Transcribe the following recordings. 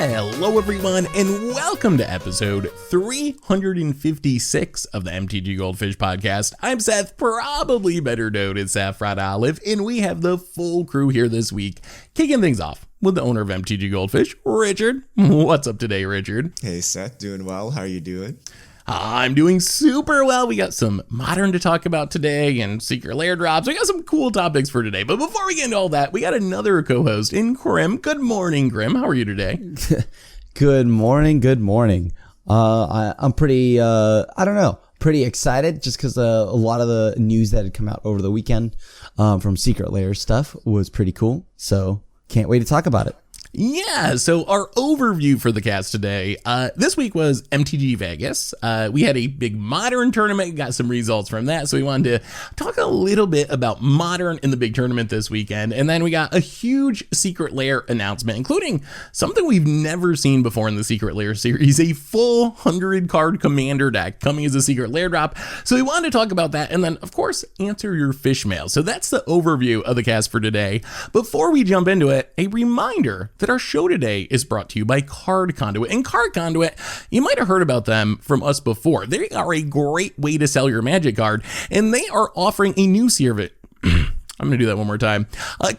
Hello everyone, and welcome to episode 356 of the MTG Goldfish podcast. I'm Seth, probably better known as Saffron Olive, and we have the full crew here this week, kicking things off with the owner of MTG Goldfish, Richard. What's up today, Richard? Hey Seth, doing well. How are you doing? I'm doing super well. We got some Modern to talk about today and Secret Lair drops. We got some cool topics for today. But before we get into all that, we got another co-host in Grim. Good morning, Grim. How are you today? Good morning. I'm pretty, pretty excited just because a lot of the news that had come out over the weekend from Secret Lair stuff was pretty cool. So can't wait to talk about it. Yeah, so our overview for the cast today, this week was MTG Vegas. We had a big Modern tournament, got some results from that, so we wanted to talk a little bit about Modern in the big tournament this weekend, and then we got a huge Secret Lair announcement, including something we've never seen before in the Secret Lair series, a full 100-card Commander deck coming as a Secret Lair drop, so we wanted to talk about that, and then, of course, answer your fish mail. So that's the overview of the cast for today. Before we jump into it, a reminder that our show today is brought to you by Card Conduit. And Card Conduit, you might have heard about them from us before. They are a great way to sell your Magic card, and they are offering a new service. I'm going to do that one more time.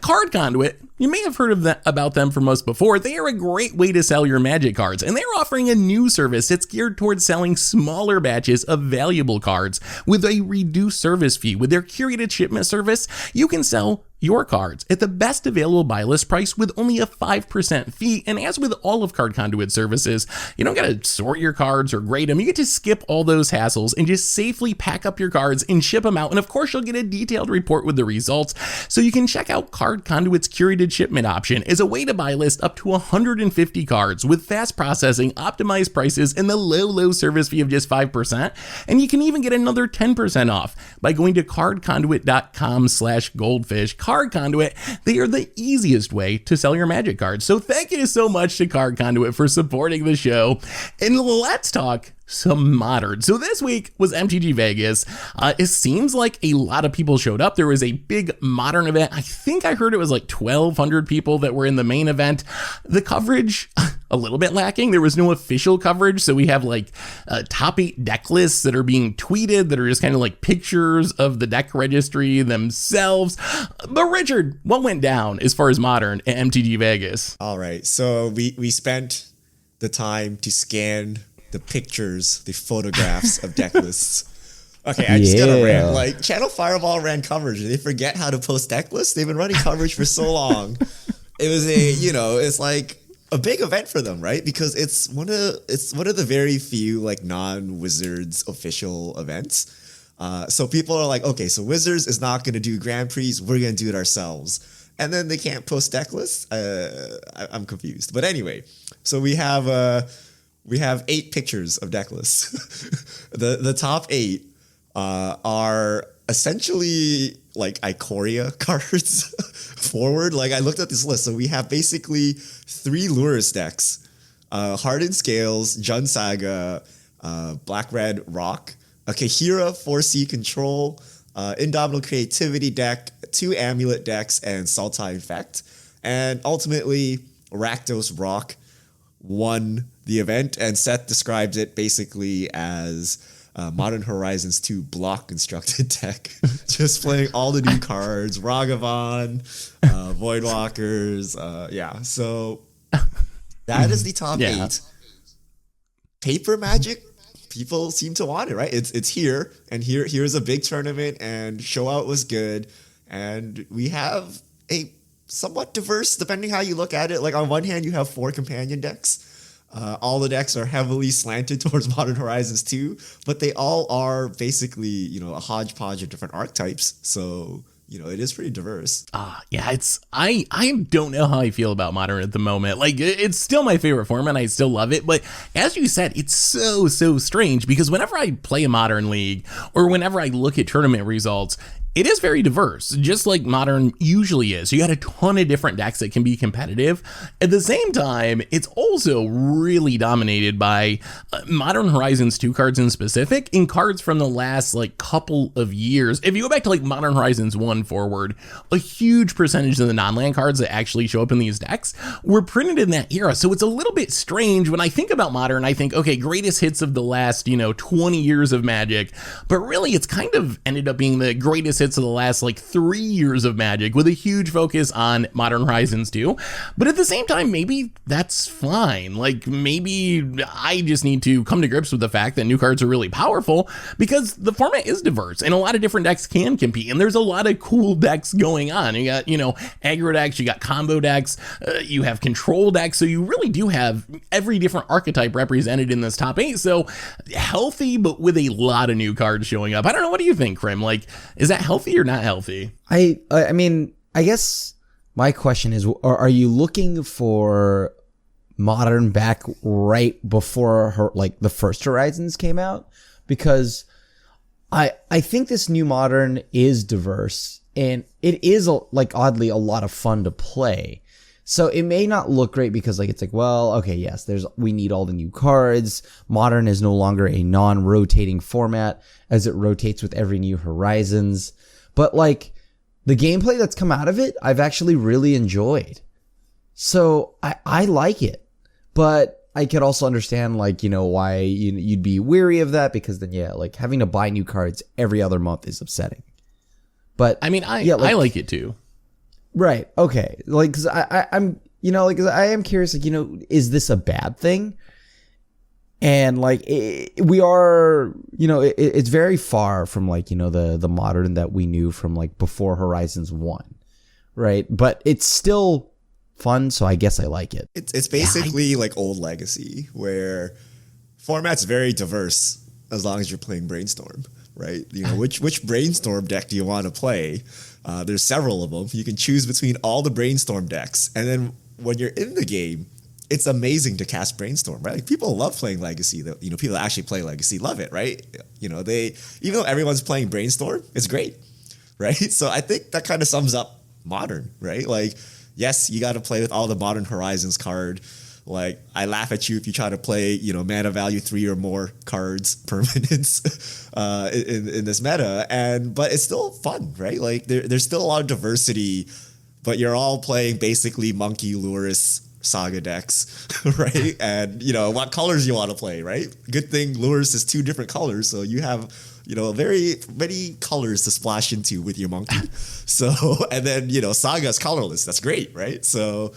Card Conduit, you may have heard of about them from us before. They are a great way to sell your Magic cards, and they're offering a new service that's geared towards selling smaller batches of valuable cards with a reduced service fee. With their curated shipment service, you can sell your cards at the best available buy list price with only a 5% fee. And as with all of Card Conduit services, you don't gotta sort your cards or grade them. You get to skip all those hassles and just safely pack up your cards and ship them out. And of course, you'll get a detailed report with the results. So you can check out Card Conduit's curated shipment option as a way to buy list up to 150 cards with fast processing, optimized prices, and the low service fee of just 5%. And you can even get another 10% off by going to cardconduit.com/goldfish. Card Conduit, they are the easiest way to sell your Magic cards. So thank you so much to Card Conduit for supporting the show. And let's talk some Modern. So this week was MTG Vegas. It seems like a lot of people showed up. There was a big Modern event. I think I heard it was like 1,200 people that were in the main event. The coverage, a little bit lacking. There was no official coverage. So we have like top 8 deck lists that are being tweeted that are just kind of like pictures of the deck registry themselves. But Richard, what went down as far as Modern at MTG Vegas? All right, so we spent the time to scan the pictures, the photographs of deck lists. Okay, I just gotta rant. Like, Channel Fireball ran coverage. They forget how to post deck lists. They've been running coverage for so long. It was it's like a big event for them, right? Because it's one of the very few like non-Wizards official events. So people are like, okay, so Wizards is not going to do Grand Prix. We're going to do it ourselves. And then they can't post deck lists. I'm confused. But anyway, so we have 8 pictures of deck lists. the top 8 are essentially like Ikoria cards forward. Like, I looked at this list. So we have basically 3 Lurrus decks, Hardened Scales, Jund Saga, Black Red Rock, a Kahira 4C Control, Indomitable Creativity deck, 2 Amulet decks, and Sultai Infect. And ultimately, Rakdos Rock won the event, and Seth describes it basically as Modern Horizons 2 block constructed deck. Just playing all the new cards, Ragavan, Voidwalkers. So that is the top 8. Paper Magic, people seem to want it, right? It's here, and here's a big tournament, and Showout was good, and we have a somewhat diverse, depending how you look at it. Like, on one hand, you have 4 companion decks. All the decks are heavily slanted towards Modern Horizons 2, but they all are basically, a hodgepodge of different archetypes. So, it is pretty diverse. I don't know how I feel about Modern at the moment. Like, it's still my favorite format. I still love it. But as you said, it's so strange because whenever I play a Modern League or whenever I look at tournament results, It is very diverse, just like Modern usually is. You got a ton of different decks that can be competitive. At the same time, it's also really dominated by Modern Horizons 2 cards in specific, and cards from the last like couple of years. If you go back to like Modern Horizons 1 forward, a huge percentage of the non-land cards that actually show up in these decks were printed in that era. So it's a little bit strange when I think about Modern. I think, okay, greatest hits of the last 20 years of Magic, but really it's kind of ended up being the greatest hits of the last like 3 years of Magic, with a huge focus on Modern Horizons 2. But at the same time, maybe that's fine. Like, maybe I just need to come to grips with the fact that new cards are really powerful, because the format is diverse and a lot of different decks can compete, and there's a lot of cool decks going on. You got aggro decks, you got combo decks, you have control decks, so you really do have every different archetype represented in this top 8. So healthy, but with a lot of new cards showing up. I don't know, what do you think, Krim? Like, is that healthy or not healthy? I mean, I guess my question is, are you looking for Modern back right before the first Horizons came out? Because I think this new Modern is diverse, and it is oddly a lot of fun to play. So it may not look great because it's like, well, okay, yes, we need all the new cards. Modern is no longer a non-rotating format as it rotates with every new Horizons. But the gameplay that's come out of it, I've actually really enjoyed. So I like it. But I could also understand why you'd be weary of that, because then having to buy new cards every other month is upsetting. But I mean, I like it too. Right. Okay. Cause I'm cause I am curious, is this a bad thing? And we are, it's very far from the Modern that we knew from before Horizons 1. Right. But it's still fun. So I guess I like it. It's basically old Legacy, where format's very diverse as long as you're playing Brainstorm. Right? Which Brainstorm deck do you want to play? There's several of them. You can choose between all the Brainstorm decks. And then when you're in the game, it's amazing to cast Brainstorm, right? People love playing Legacy. People that actually play Legacy love it, right? Even though everyone's playing Brainstorm, it's great, right? So I think that kind of sums up Modern, right? Yes, you got to play with all the Modern Horizons card. I laugh at you if you try to play, mana value 3 or more cards permanents in this meta, but it's still fun, right? There's still a lot of diversity, but you're all playing basically Monkey, Lurrus, Saga decks, right? And what colors you want to play, right? Good thing Lurrus is 2 different colors, so you have very many colors to splash into with your Monkey. So, and then Saga's colorless. That's great, right? So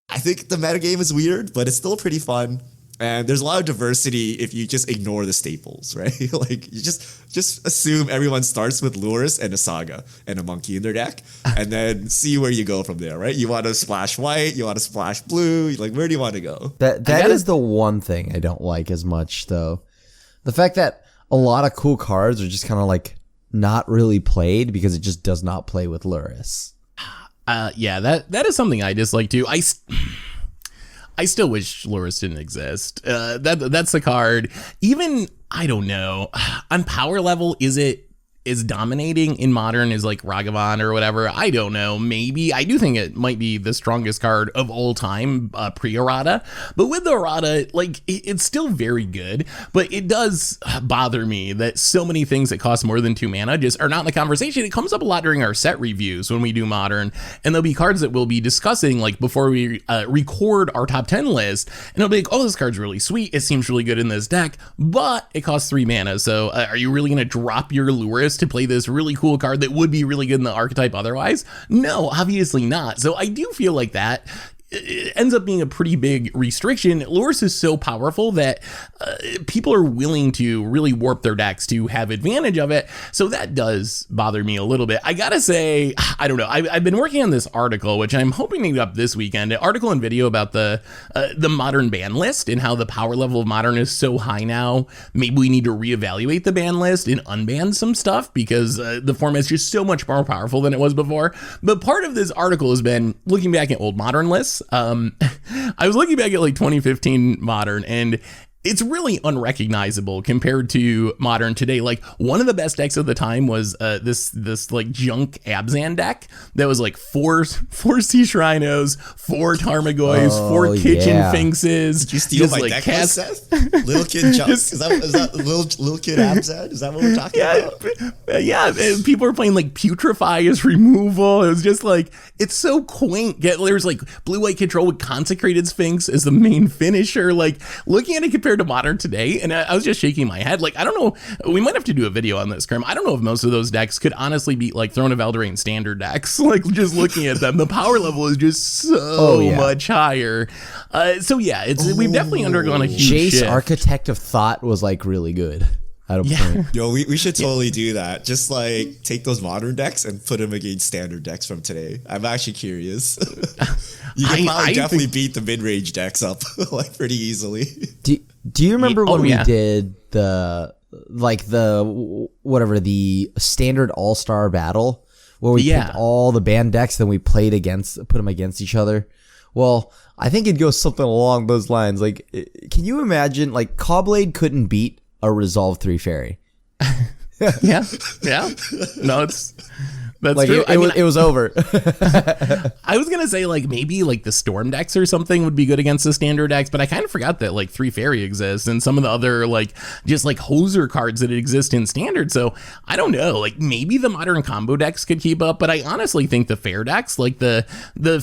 I think the metagame is weird, but it's still pretty fun. And there's a lot of diversity if you just ignore the staples, right? You just assume everyone starts with Lurrus and a Saga and a Monkey in their deck, and then see where you go from there, right? You want to splash white, you want to splash blue, where do you want to go? That is the one thing I don't like as much, though. The fact that a lot of cool cards are just kind of not really played because it just does not play with Lurrus. Yeah, that is something I dislike too. I still wish Lurrus didn't exist. That's the card. Even, I don't know, on power level, is it is dominating in Modern is Ragavan or whatever? I don't know. Maybe. I do think it might be the strongest card of all time, pre-errata. But with the errata, it's still very good. But it does bother me that so many things that cost more than 2 mana just are not in the conversation. It comes up a lot during our set reviews when we do Modern. And there'll be cards that we'll be discussing before we record our top 10 list. And it'll be oh, this card's really sweet. It seems really good in this deck. But it costs 3 mana. So are you really going to drop your Lurrus to play this really cool card that would be really good in the archetype otherwise? No, obviously not. So I do feel like that it ends up being a pretty big restriction. Lurrus is so powerful that people are willing to really warp their decks to have advantage of it. So that does bother me a little bit. I gotta say, I don't know. I've been working on this article, which I'm hoping to get up this weekend. An article and video about the Modern ban list and how the power level of Modern is so high now. Maybe we need to reevaluate the ban list and unban some stuff because the format's just so much more powerful than it was before. But part of this article has been looking back at old Modern lists. I was looking back at 2015 Modern, and it's really unrecognizable compared to Modern today. Like one of the best decks of the time was this like junk Abzan deck that was like four Sea Rhinos, 4 Tarmogoyfs, 4 Kitchen Finxes. Did you steal my deck list, Seth? Little Kid Junk? Is that little Kid Abzan? Is that what we're talking about? Yeah, people are playing like Putrefy as removal. It was just like, it's so quaint. There's like blue-white control with Consecrated Sphinx as the main finisher. Like looking at it compared to Modern today, and I was just shaking my head. Like, I don't know, we might have to do a video on this, Kerm. I don't know if most of those decks could honestly beat like Throne of Eldraine standard decks. Like just looking at them, the power level is just so much higher. So yeah, we've definitely undergone a huge Jace, shift. Architect of Thought, was like really good at a point. Yo, we should totally do that. Just like take those Modern decks and put them against standard decks from today. I'm actually curious. You can probably definitely beat the mid-range decks up like pretty easily. Do you remember when we yeah. did the standard all-star battle where we picked all the banned decks, then we put them against each other? Well, I think it'd go something along those lines. Like, can you imagine, like, Cobblade couldn't beat a Resolve 3 Fairy? yeah. No, that's like true. It was over. I was gonna say like maybe like the Storm decks or something would be good against the standard decks, but I kind of forgot that like 3 Fairy exists and some of the other like just like hoser cards that exist in standard. So I don't know, like maybe the Modern combo decks could keep up, but I honestly think the fair decks, like the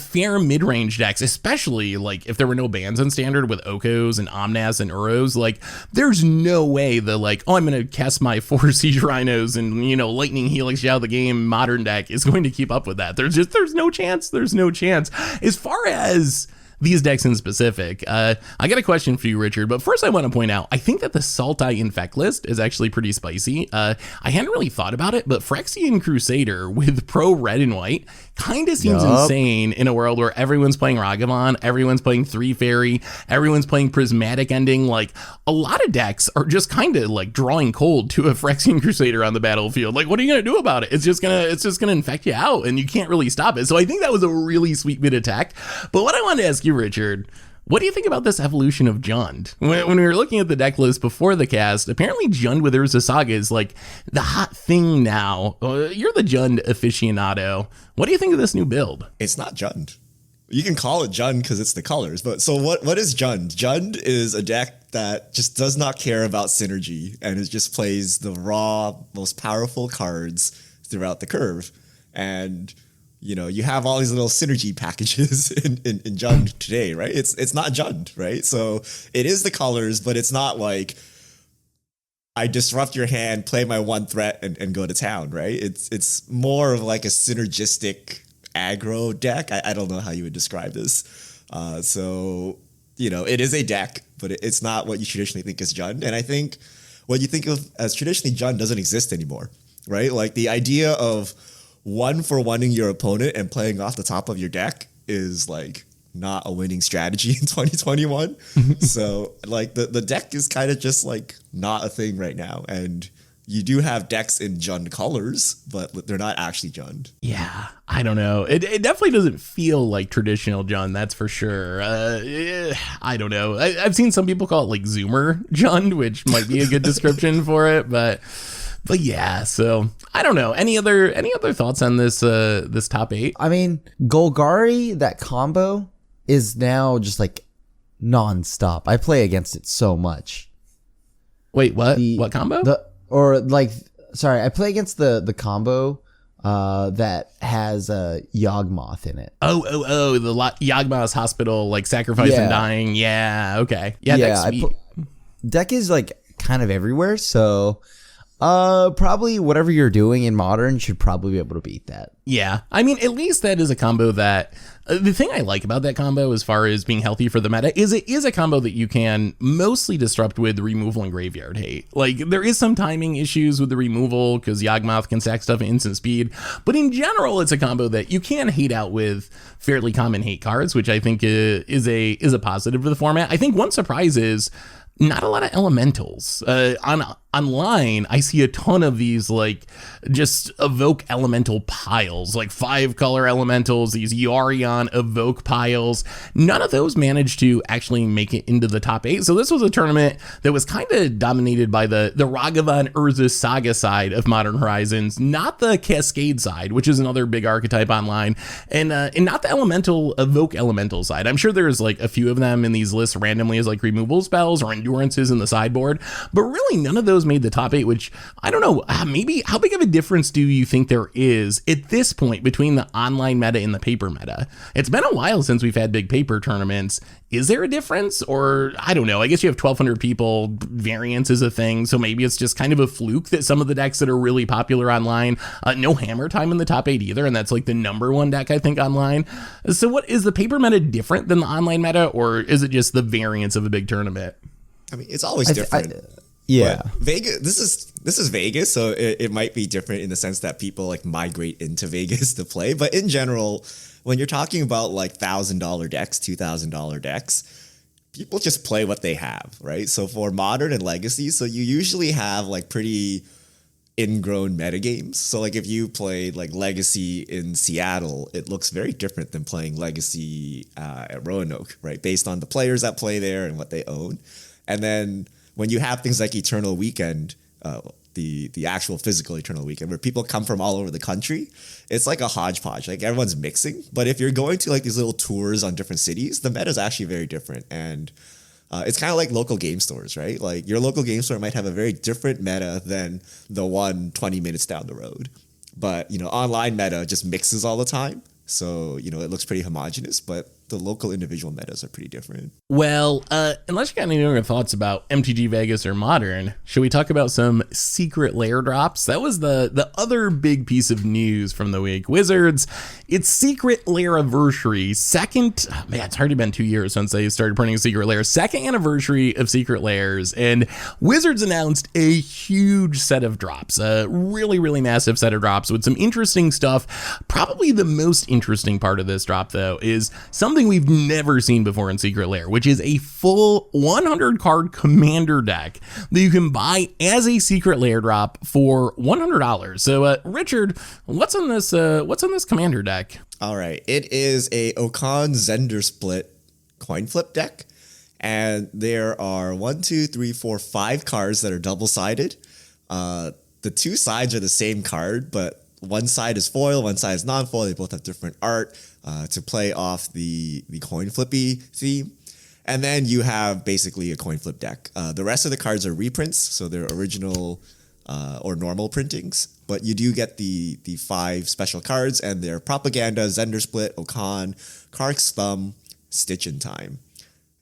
fair mid-range decks, especially like if there were no bans in standard with Okos and Omnas and Uros, like there's no way the like, oh, I'm gonna cast my 4 Siege Rhinos and Lightning Helix you out of the game Modern deck is going to keep up with that. There's no chance. As far as these decks in specific, I got a question for you, Richard, but first I want to point out, I think that the Sultai Infect list is actually pretty spicy. I hadn't really thought about it, but Phyrexian Crusader with pro red and white kind of seems insane in a world where everyone's playing Ragavan, everyone's playing 3 Fairy, everyone's playing Prismatic Ending. Like a lot of decks are just kind of like drawing cold to a Phyrexian Crusader on the battlefield. Like, what are you gonna do about it? It's just gonna infect you out, and you can't really stop it. So I think that was a really sweet bit of tech. But what I wanted to ask you, Richard, what do you think about this evolution of Jund? When we were looking at the deck list before the cast, apparently Jund with Urza Saga is like the hot thing now. You're the Jund aficionado. What do you think of this new build? It's not Jund. You can call it Jund because it's the colors, but so what is Jund? Jund is a deck that just does not care about synergy, and it just plays the raw, most powerful cards throughout the curve. And you have all these little synergy packages in Jund today, right? It's not Jund, right? So it is the colors, but it's not like I disrupt your hand, play my 1 threat, and go to town, right? It's more of like a synergistic aggro deck. I don't know how you would describe this. So it is a deck, but it's not what you traditionally think is Jund. And I think what you think of as traditionally Jund doesn't exist anymore, right? Like the idea of 1-for-1ing your opponent and playing off the top of your deck is like not a winning strategy in 2021. So like the deck is kind of just like not a thing right now. And you do have decks in Jund colors, but they're not actually Jund. Yeah, I don't know. It definitely doesn't feel like traditional Jund, that's for sure. I don't know. I've seen some people call it like Zoomer Jund, which might be a good description for it, but yeah, so I don't know. Any other thoughts on this this top 8? I mean, Golgari, that combo is now just like nonstop. I play against it so much. Wait, what? What combo? I play against the combo that has Yawgmoth in it. Oh, the Yawgmoth's Hospital, like Sacrifice and Dying. Yeah, okay. Yeah, that's sweet. Deck is like kind of everywhere, so probably whatever you're doing in Modern should probably be able to beat that. Yeah, I mean, at least that is a combo that the thing I like about that combo as far as being healthy for the meta is it is a combo that you can mostly disrupt with removal and graveyard hate. Like there is some timing issues with the removal because Yawgmoth can sack stuff at instant speed, but in general it's a combo that you can hate out with fairly common hate cards, which I think is a positive for the format. I think one surprise is not a lot of elementals. On online, I see a ton of these like just evoke elemental piles, like 5-color elementals, these Yarion evoke piles. None of those managed to actually make it into the top 8. So this was a tournament that was kind of dominated by the Ragavan Urza Saga side of Modern Horizons, not the Cascade side, which is another big archetype online, and not the elemental evoke elemental side. I'm sure there's like a few of them in these lists randomly as like removal spells or endurances in the sideboard, but really none of those made the top 8, which I don't know, maybe how big of a difference do you think there is at this point between the online meta and the paper meta? It's been a while since we've had big paper tournaments. Is there a difference? Or I don't know, I guess you have 1,200 people, variance is a thing, so maybe it's just kind of a fluke that some of the decks that are really popular online, no Hammer Time in the top 8 either, and that's like the #1 deck I think online. So what, is the paper meta different than the online meta, or is it just the variance of a big tournament? I mean, it's always different. Yeah. But Vegas, this is Vegas, so it might be different in the sense that people like migrate into Vegas to play. But in general, when you're talking about like $1,000 decks, $2,000 decks, people just play what they have, right? So for Modern and Legacy, so you usually have like pretty ingrown metagames. So like if you played like Legacy in Seattle, it looks very different than playing Legacy at Roanoke, right? Based on the players that play there and what they own. And then when you have things like Eternal Weekend, the actual physical Eternal Weekend, where people come from all over the country, it's like a hodgepodge. Like everyone's mixing. But if you're going to like these little tours on different cities, the meta is actually very different. And it's kind of like local game stores, right? Like your local game store might have a very different meta than the one 20 minutes down the road. But, you know, online meta just mixes all the time. So, you know, it looks pretty homogenous, but the local individual metas are pretty different. Well, unless you got any other thoughts about MTG Vegas or Modern, should we talk about some Secret Lair drops? That was the other big piece of news from the week. Wizards, it's Secret Lair anniversary. It's already been 2 years since they started printing Secret Lair. Second anniversary of Secret Lairs, and Wizards announced a huge set of drops. A really, really massive set of drops with some interesting stuff. Probably the most interesting part of this drop, though, is something we've never seen before in Secret Lair, which is a full 100 card commander deck that you can buy as a Secret Lair drop for $100. So Richard, what's in this commander deck? All right, it is a Okan Zender Split coin flip deck, and there are 5 cards that are double-sided. The 2 sides are the same card, but one side is foil, one side is non-foil. They both have different art to play off the coin flippy theme. And then you have basically a coin flip deck. The rest of the cards are reprints, so they're original or normal printings. But you do get the 5 special cards, and they're Propaganda, Zender Split, Okan, Kark's Thumb, Stitch in Time.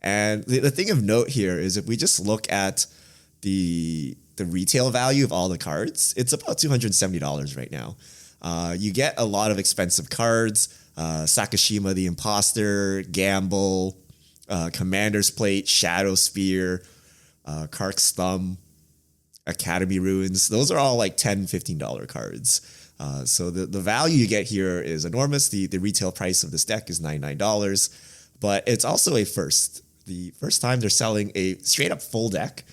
And the thing of note here is if we just look at the retail value of all the cards, it's about $270 right now. You get a lot of expensive cards, Sakashima the Imposter, Gamble, Commander's Plate, Shadow Spear, Kark's Thumb, Academy Ruins. Those are all like $10, $15 cards. So the value you get here is enormous. The retail price of this deck is $99, but it's also a first. The first time they're selling a straight up full deck.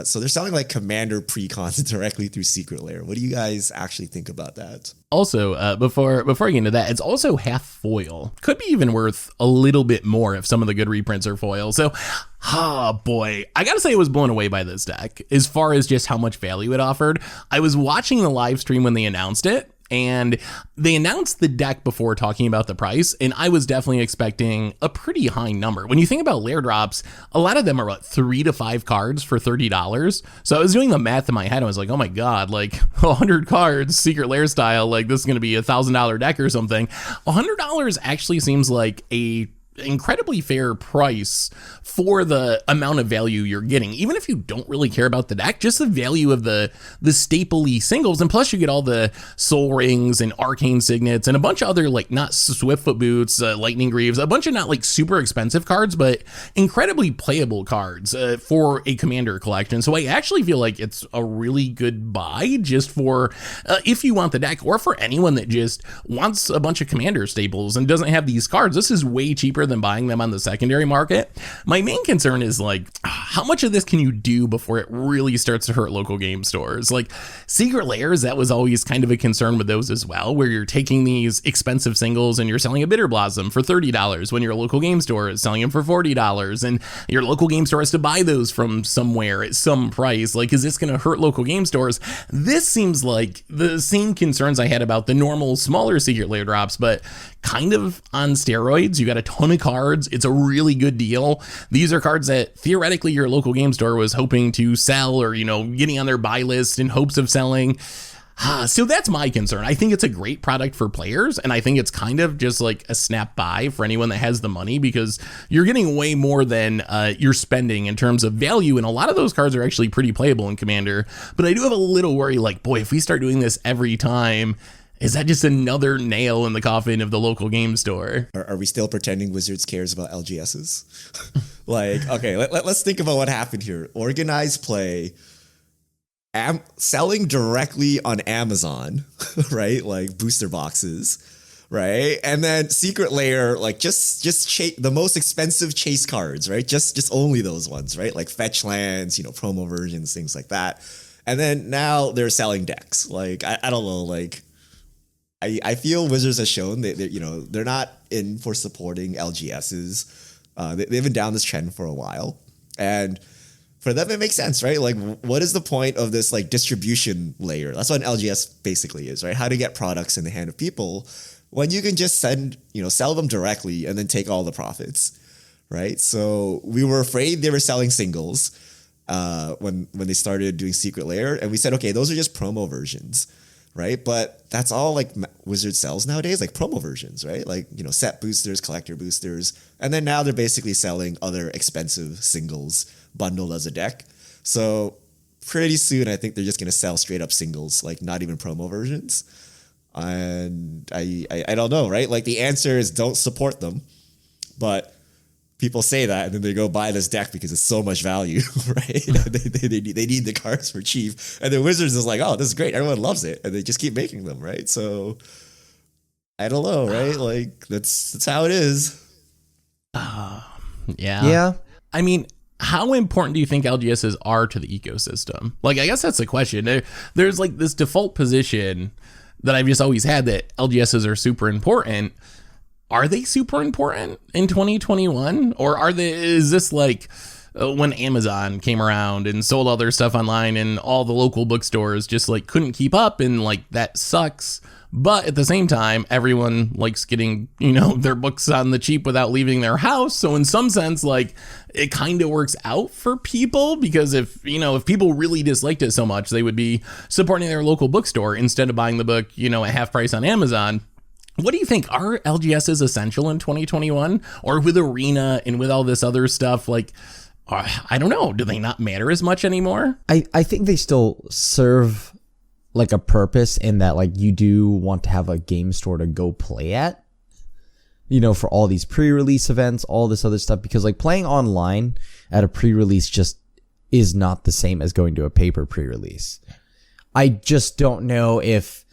So they're selling like Commander precons directly through Secret Lair. What do you guys actually think about that? Also, before I get into that, it's also half foil. Could be even worth a little bit more if some of the good reprints are foil. So, boy, I gotta say I was blown away by this deck as far as just how much value it offered. I was watching the live stream when they announced it, and they announced the deck before talking about the price, and I was definitely expecting a pretty high number. When you think about Lair drops, a lot of them are 3 to 5 cards for $30. So I was doing the math in my head. I was like, oh my God, like 100 cards, Secret Lair style, like this is going to be $1,000 deck or something. $100 actually seems like a incredibly fair price for the amount of value you're getting, even if you don't really care about the deck, just the value of the stapley singles. And plus you get all the Soul Rings and Arcane Signets and a bunch of other like not Swiftfoot Boots, Lightning Greaves, a bunch of not like super expensive cards, but incredibly playable cards for a commander collection. So I actually feel like it's a really good buy just for if you want the deck, or for anyone that just wants a bunch of commander staples and doesn't have these cards. This is way cheaper than buying them on the secondary market. My main concern is like, how much of this can you do before it really starts to hurt local game stores? Like Secret Lairs, that was always kind of a concern with those as well, where you're taking these expensive singles and you're selling a Bitter Blossom for $30 when your local game store is selling them for $40, and your local game store has to buy those from somewhere at some price. Like, is this going to hurt local game stores? This seems like the same concerns I had about the normal smaller Secret Lair drops, but kind of on steroids. You got a ton of cards. It's a really good deal. These are cards that theoretically your local game store was hoping to sell, or, you know, getting on their buy list in hopes of selling. So that's my concern. I think it's a great product for players, and I think it's kind of just like a snap buy for anyone that has the money, because you're getting way more than you're spending in terms of value, and a lot of those cards are actually pretty playable in Commander. But I do have a little worry, like, boy, if we start doing this every time, is that just another nail in the coffin of the local game store? Are we still pretending Wizards cares about LGSs? Like, okay, let's think about what happened here. Organized play, selling directly on Amazon, right? Like booster boxes, right? And then Secret Lair, like just the most expensive chase cards, right? Just only those ones, right? Like fetch lands, you know, promo versions, things like that. And then now they're selling decks. Like, I don't know, like, I feel Wizards has shown that, you know, they're not in for supporting LGSs. They've been down this trend for a while, and for them it makes sense, right? Like, what is the point of this like distribution layer? That's what an LGS basically is, right? How to get products in the hand of people when you can just sell them directly and then take all the profits, right? So we were afraid they were selling singles when they started doing Secret Lair, and we said, okay, those are just promo versions. Right. But that's all like Wizard sells nowadays, like promo versions, right? Like, you know, set boosters, collector boosters. And then now they're basically selling other expensive singles bundled as a deck. So pretty soon, I think they're just going to sell straight up singles, like not even promo versions. And I don't know, right? Like the answer is don't support them. But people say that, and then they go buy this deck because it's so much value, right? they need the cards for cheap, and then Wizards is like, oh, this is great, everyone loves it, and they just keep making them, right? So I don't know, right? Like that's how it is. Yeah. I mean, how important do you think LGSs are to the ecosystem? Like, I guess that's the question. There's like this default position that I've just always had that LGSs are super important. Are they super important in 2021? Or is this like when Amazon came around and sold all their stuff online and all the local bookstores just like couldn't keep up, and like that sucks? But at the same time, everyone likes getting, you know, their books on the cheap without leaving their house. So in some sense, like, it kind of works out for people, because if people really disliked it so much, they would be supporting their local bookstore instead of buying the book, you know, at half price on Amazon. What do you think? Are LGSs essential in 2021? Or with Arena and with all this other stuff, like, I don't know, do they not matter as much anymore? I think they still serve like a purpose, in that like you do want to have a game store to go play at, you know, for all these pre-release events, all this other stuff, because like playing online at a pre-release just is not the same as going to a paper pre-release. I just don't know if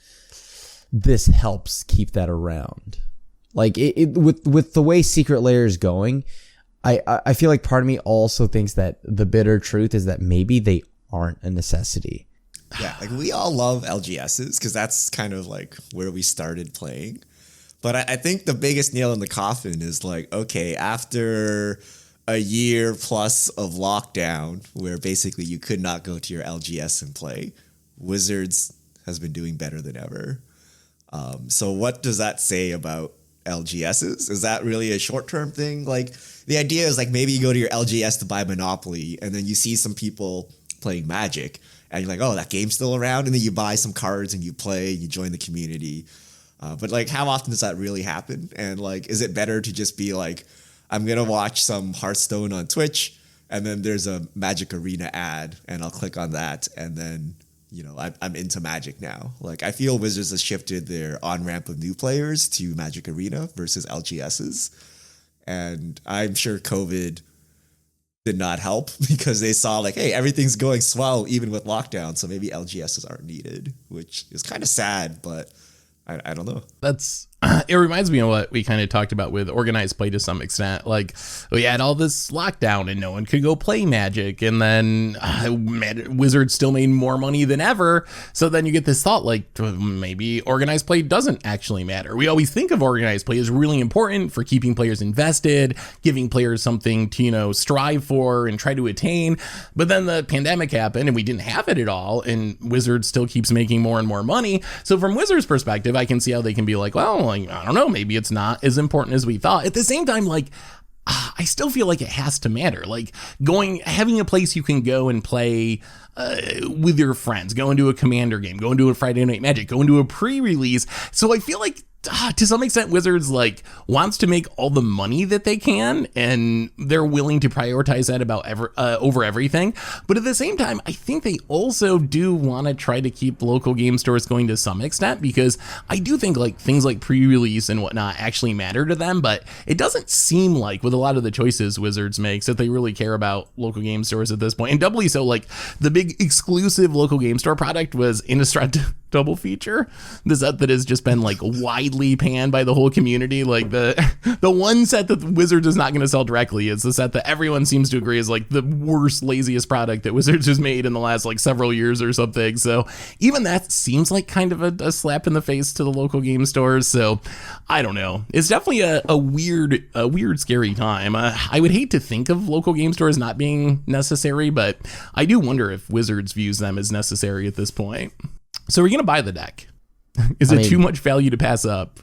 this helps keep that around. Like with the way Secret Lair is going, I feel like part of me also thinks that the bitter truth is that maybe they aren't a necessity. Yeah, like we all love LGSs because that's kind of like where we started playing. But I think the biggest nail in the coffin is like, okay, after a year plus of lockdown where basically you could not go to your LGS and play, Wizards has been doing better than ever. So what does that say about LGSs? Is that really a short-term thing? Like, the idea is like maybe you go to your LGS to buy Monopoly, and then you see some people playing Magic, and you're like, oh, that game's still around, and then you buy some cards and you play, you join the community. But like, how often does that really happen? And like, is it better to just be like, I'm gonna watch some Hearthstone on Twitch, and then there's a Magic Arena ad, and I'll click on that, and then, you know, I'm into Magic now. Like, I feel Wizards has shifted their on-ramp of new players to Magic Arena versus LGSs. And I'm sure COVID did not help because they saw like, hey, everything's going swell even with lockdown, so maybe LGSs aren't needed, which is kind of sad, but I don't know. That's it reminds me of what we kind of talked about with organized play to some extent. Like we had all this lockdown and no one could go play Magic, and then Wizards still made more money than ever. So then you get this thought like maybe organized play doesn't actually matter. We always think of organized play as really important for keeping players invested, giving players something to, strive for and try to attain. But then the pandemic happened and we didn't have it at all, and Wizards still keeps making more and more money. So from Wizards' perspective, I can see how they can be like, well, I don't know, maybe it's not as important as we thought. At the same time, I still feel like it has to matter. Like having a place you can go and play with your friends, go into a Commander game, go into a Friday Night Magic, go into a pre-release. So I feel like to some extent, Wizards wants to make all the money that they can, and they're willing to prioritize that over everything. But at the same time, I think they also do want to try to keep local game stores going to some extent, because I do think things like pre-release and whatnot actually matter to them. But it doesn't seem like with a lot of the choices Wizards makes that they really care about local game stores at this point. And doubly so, the big exclusive local game store product was Innistrad Double Feature, the set that has just been widely panned by the whole community. The one set that Wizards is not going to sell directly is the set that everyone seems to agree is the worst, laziest product that Wizards has made in the last several years or something. So even that seems like kind of a slap in the face to the local game stores. So I don't know. It's definitely a weird, scary time. I would hate to think of local game stores not being necessary, but I do wonder if Wizards views them as necessary at this point. So we're going to buy the deck. Is it too much value to pass up?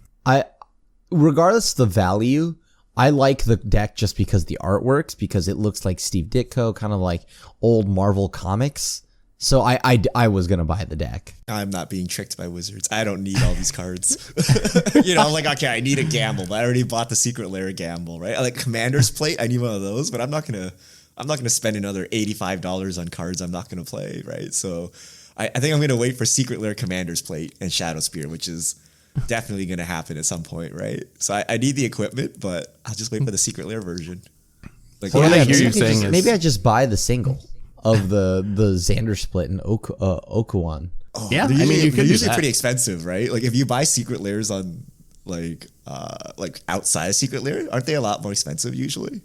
Regardless of the value, I like the deck just because the art works, because it looks like Steve Ditko, kind of like old Marvel comics. So I was going to buy the deck. I'm not being tricked by Wizards. I don't need all these cards. Okay, I need a gamble, but I already bought the Secret Lair gamble, right? Like Commander's Plate, I need one of those, but I'm not going to spend another $85 on cards I'm not going to play, right? So I think I'm going to wait for Secret Lair Commander's Plate and Shadow Spear, which is definitely going to happen at some point, right? So I need the equipment, but I'll just wait for the Secret Lair version. Maybe I just buy the single of the Xander Split and Okuan. Oh, yeah, they're usually pretty expensive, right? If you buy Secret Lairs on outside of Secret Lair, aren't they a lot more expensive usually?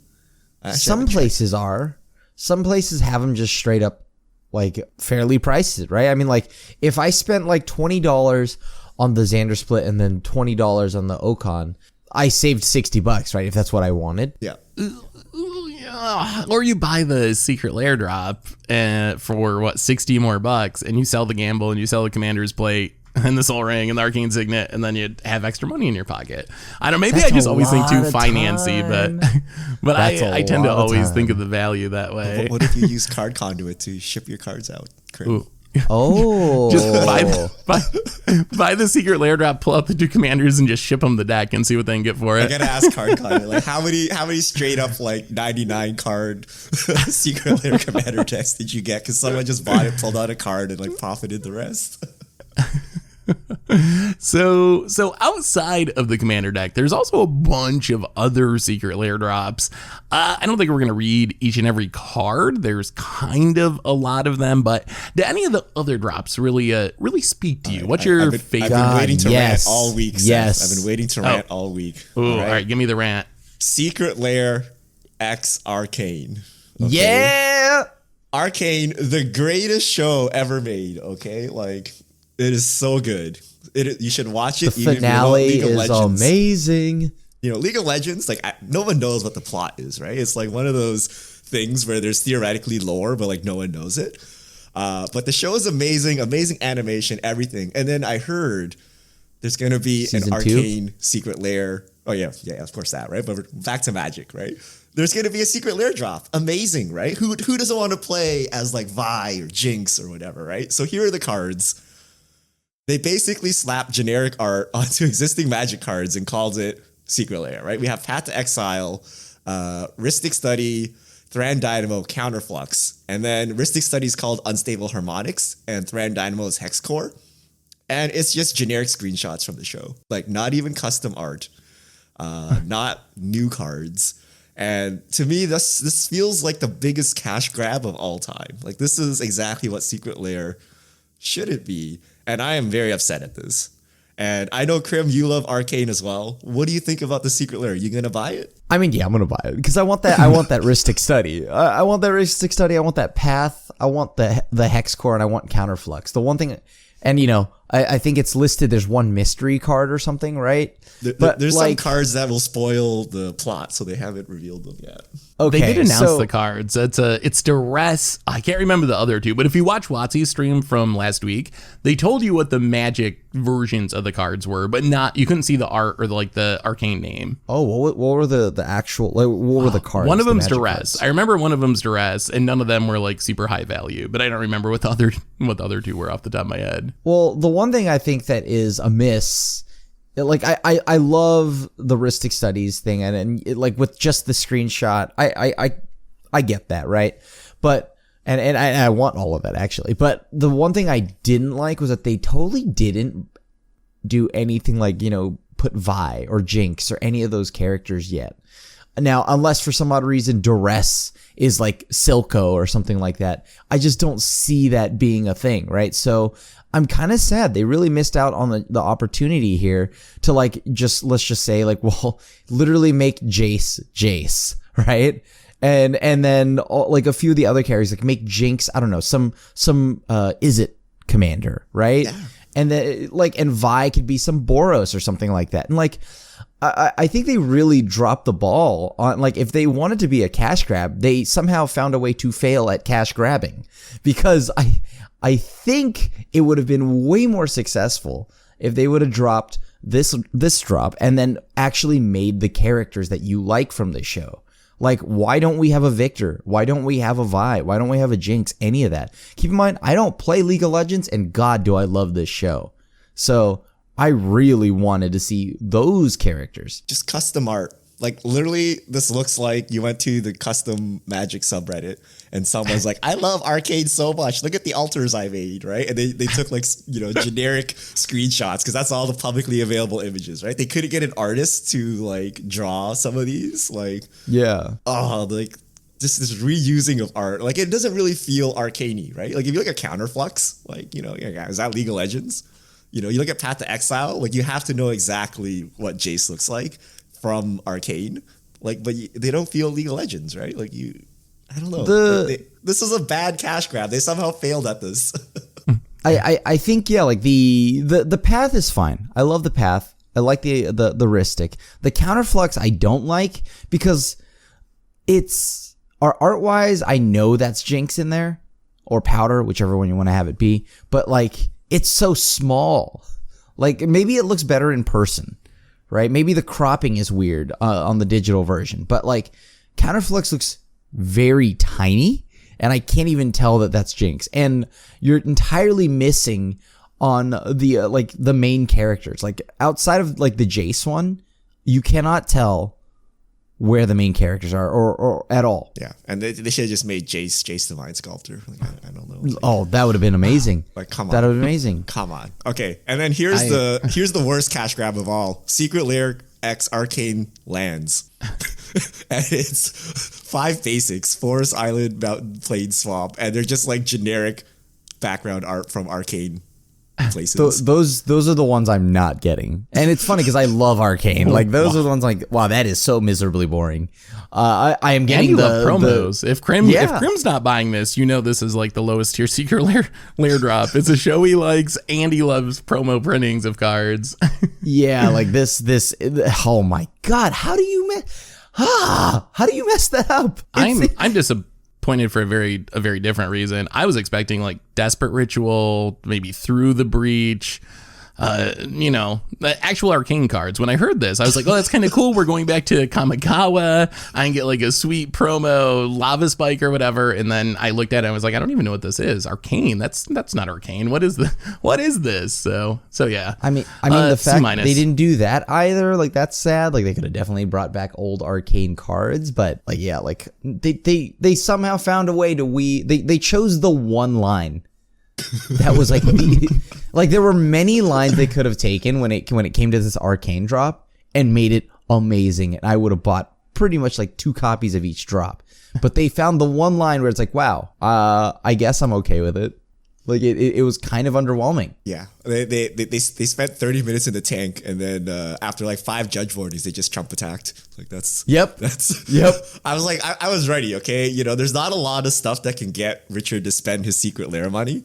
Some places are. Some places have them just straight up fairly priced, right? I mean, if I spent $20 on the Xander Split and then $20 on the Okon, I saved $60, right? If that's what I wanted. Yeah. Or you buy the Secret Lair drop for 60 more bucks, and you sell the gamble and you sell the Commander's Plate and the Soul Ring and the Arcane Signet, and then you have extra money in your pocket. I don't know, maybe I just always think too financy, but I tend to always think of the value that way. What if you use Card Conduit to ship your cards out? Ooh. Oh, just buy the Secret Lair drop, pull out the 2 commanders, and just ship them the deck and see what they can get for it. I gotta ask Card Conduit, how many straight up 99 card Secret Lair commander decks did you get? Because someone just bought it, pulled out a card, and profited the rest. So outside of the commander deck, there's also a bunch of other Secret Lair drops. I don't think we're going to read each and every card. There's kind of a lot of them, but do any of the other drops really speak to you? What's your favorite? I've been waiting to rant all week. Yes. I've been waiting to rant all week. Ooh, all right, give me the rant. Secret Lair X Arcane. Okay? Yeah. Arcane, the greatest show ever made, okay? It is so good. You should watch it. The finale is amazing. League of Legends, no one knows what the plot is, right? It's one of those things where there's theoretically lore, but no one knows it. But the show is amazing animation, everything. And then I heard there's going to be an Arcane Secret Lair. Oh, yeah, of course that, right? But back to Magic, right? There's going to be a Secret Lair drop. Amazing, right? Who doesn't want to play as Vi or Jinx or whatever, right? So here are the cards. They basically slapped generic art onto existing Magic cards and called it Secret Lair, right? We have Path to Exile, Rhystic Study, Thran Dynamo, Counterflux, and then Rhystic Study is called Unstable Harmonics, and Thran Dynamo is Hex Core. And it's just generic screenshots from the show. Not even custom art, not new cards. And to me, this feels like the biggest cash grab of all time. This is exactly what Secret Lair should it be. And I am very upset at this. And I know, Krim, you love Arcane as well. What do you think about the Secret Lair? Are you gonna buy it? I mean, yeah, I'm gonna buy it because I want that. I want that Ristic Study. I want that Ristic Study. I want that Path. I want the Hex Core, and I want Counterflux. The one thing, and I think it's listed. There's one mystery card or something, right? There's some cards that will spoil the plot, so they haven't revealed them yet. Okay, they did announce the cards. It's Duress. I can't remember the other two, but if you watch Watsy's stream from last week, they told you what the Magic versions of the cards were, but you couldn't see the art or the Arcane name. Oh, what were the actual? What were the cards? One of them's Duress. I remember one of them's Duress, and none of them were like super high value, but I don't remember what the other two were off the top of my head. Well, the one thing I think that is amiss. Like I love the Ristic Studies thing, and like with just the screenshot, I get that, right? But and I want all of that actually. But the one thing I didn't like was that they totally didn't do anything like put Vi or Jinx or any of those characters yet. Now, unless for some odd reason Duress is like Silco or something like that, I just don't see that being a thing, right? So I'm kind of sad. They really missed out on the opportunity here to let's just say literally make Jace, right? And then like a few of the other characters, like make Jinx, I don't know, some is it commander, right? Yeah. And then and Vi could be some Boros or something like that. And I think they really dropped the ball on, if they wanted to be a cash grab, they somehow found a way to fail at cash grabbing, because I think it would have been way more successful if they would have dropped this drop and then actually made the characters that you like from the show. Like, why don't we have a Victor? Why don't we have a Vi? Why don't we have a Jinx? Any of that. Keep in mind, I don't play League of Legends, and God, do I love this show. So I really wanted to see those characters. Just custom art. Like, literally, this looks like you went to the custom Magic subreddit and someone's like, I love Arcane so much. Look at the altars I made, right? And they took generic screenshots because that's all the publicly available images, right? They couldn't get an artist to draw some of these. This reusing of art. Like, it doesn't really feel arcane-y, right? Like, if you look at Counterflux, is that League of Legends? You look at Path to Exile, you have to know exactly what Jace looks like from Arcane, but they don't feel League of Legends, right? I don't know. This is a bad cash grab. They somehow failed at this. I think the path is fine. I love the path. I like the Ristic. The Counterflux I don't like because it's art wise. I know that's Jinx in there or Powder, whichever one you want to have it be. But it's so small. Maybe it looks better in person. Right? Maybe the cropping is weird on the digital version, but Counterflux looks very tiny, and I can't even tell that that's Jinx. And you're entirely missing on the main characters. Outside of the Jace one, you cannot tell where the main characters are or at all. Yeah, and they should have just made Jace the Mind Sculptor. I don't know. Oh, that would have been amazing. Come on. That would have been amazing. Come on. Okay, and then here's the worst cash grab of all. Secret Lair X Arcane Lands. And it's 5 basics: Forest, Island, Mountain, Plain, Swamp, and they're just generic background art from Arcane places. Those are the ones I'm not getting, and it's funny because I love Arcane. Those are the ones wow, that is so miserably boring. I am getting the promos. If Krim's not buying this, this is the lowest tier Secret Lair drop. It's a show he likes, and he loves promo printings of cards. Yeah, this. Oh my God, how do you mess that up? I'm disappointed for a very different reason. I was expecting Desperate Ritual, maybe Through the Breach, the actual Arcane cards. When I heard this, I was like, oh, that's kind of cool. We're going back to Kamigawa. I can get a sweet promo Lava Spike or whatever. And then I looked at it and I was like, I don't even know what this is. Arcane. That's not Arcane. What is this? So yeah. I mean the fact they didn't do that either. That's sad. They could have definitely brought back old Arcane cards, but they somehow found a way to they chose the one line. That was there were many lines they could have taken when it came to this Arcane drop and made it amazing, and I would have bought pretty much 2 copies of each drop. But they found the one line where it's wow, I guess I'm okay with it. Like it was kind of underwhelming. Yeah, they spent 30 minutes in the tank, and then after like 5 judge warnings, they just Trump attacked. Like that's Yep. I was like, I was ready. Okay, there's not a lot of stuff that can get Richard to spend his Secret Lair money.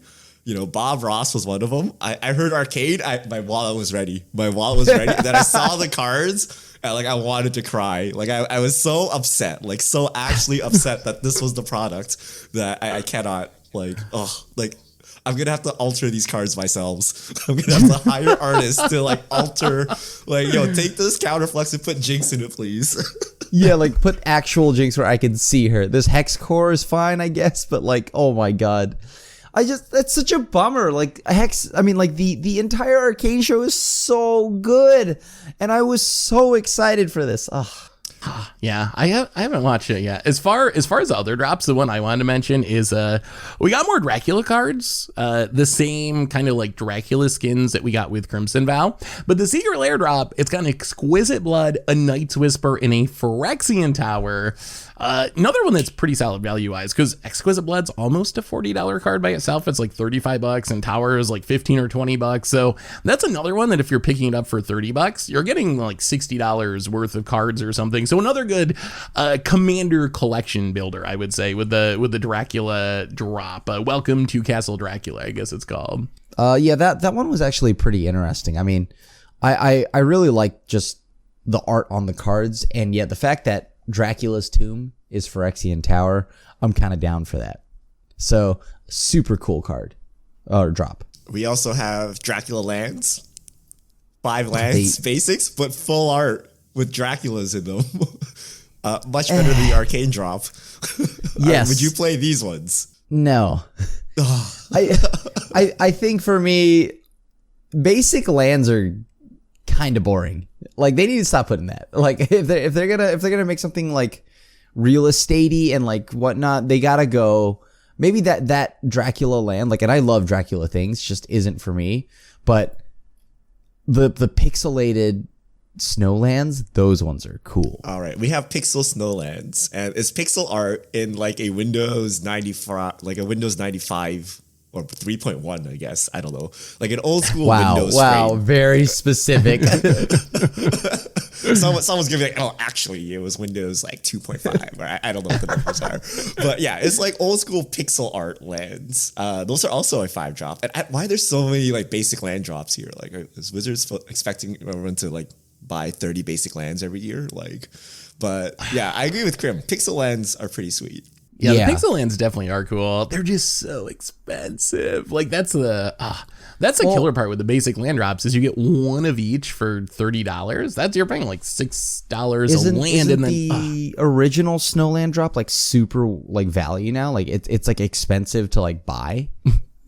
Bob Ross was one of them. I heard Arcane. My wallet was ready. Then I saw the cards. And like I wanted to cry. Like I was so upset. Like so actually upset that this was the product that I cannot I'm gonna have to alter these cards myself. I'm gonna have to hire artists to like alter, take this counterflux and put Jinx in it, please. Yeah, like put actual Jinx where I can see her. This Hex Core is fine, I guess, but like, oh my god. That's such a bummer. Like the entire Arcane show is so good. And I was so excited for this. Ugh. Yeah, I haven't watched it yet. As far as the other drops, the one I wanted to mention is we got more Dracula cards, the same kind of like Dracula skins that we got with Crimson Vow, but the Secret Lair drop, it's got an Exquisite Blood, a Knight's Whisper, and a Phyrexian Tower. Another one that's pretty solid value wise, because Exquisite Blood's almost a $40 card by itself. It's like $35, and Tower is like $15 or $20. So that's another one that if you're picking it up for $30, you're getting like $60 worth of cards or something. So another good commander collection builder, I would say, with the Dracula drop. Welcome to Castle Dracula, I guess it's called. Yeah, that one was actually pretty interesting. I mean, I really like just the art on the cards, and yet the fact that Dracula's tomb is Phyrexian Tower, I'm kind of down for that. So super cool card or drop. We also have Dracula lands, 5 lands, basics, but full art with Draculas in them. Much better than the Arcane drop. Yes. Would you play these ones? No. I think for me, basic lands are kind of boring. Like they need to stop putting that. Like if they're gonna make something like real estatey and like whatnot, they gotta go. Maybe that Dracula land, like, and I love Dracula things, just isn't for me. But the pixelated snowlands, those ones are cool. All right, we have pixel snowlands, and it's pixel art in like a Windows 95, like a Windows 95. Or 3.1, I guess. I don't know. Like an old school Windows frame. Very specific. Someone's giving like, oh, actually, it was Windows like 2.5. Or I don't know what the numbers are. But yeah, it's like old school pixel art lands. Those are also a 5-drop. And why there's so many like basic land drops here? Like, is Wizards expecting everyone to like buy 30 basic lands every year? Like, but yeah, I agree with Krim. Pixel lands are pretty sweet. Yeah, the pixel lands definitely are cool. They're just so expensive. Like that's the killer part with the basic land drops is you get one of each for $30. That's you're paying like $6 a land, and then the original Snowland drop like super like value now. Like it's like expensive to like buy.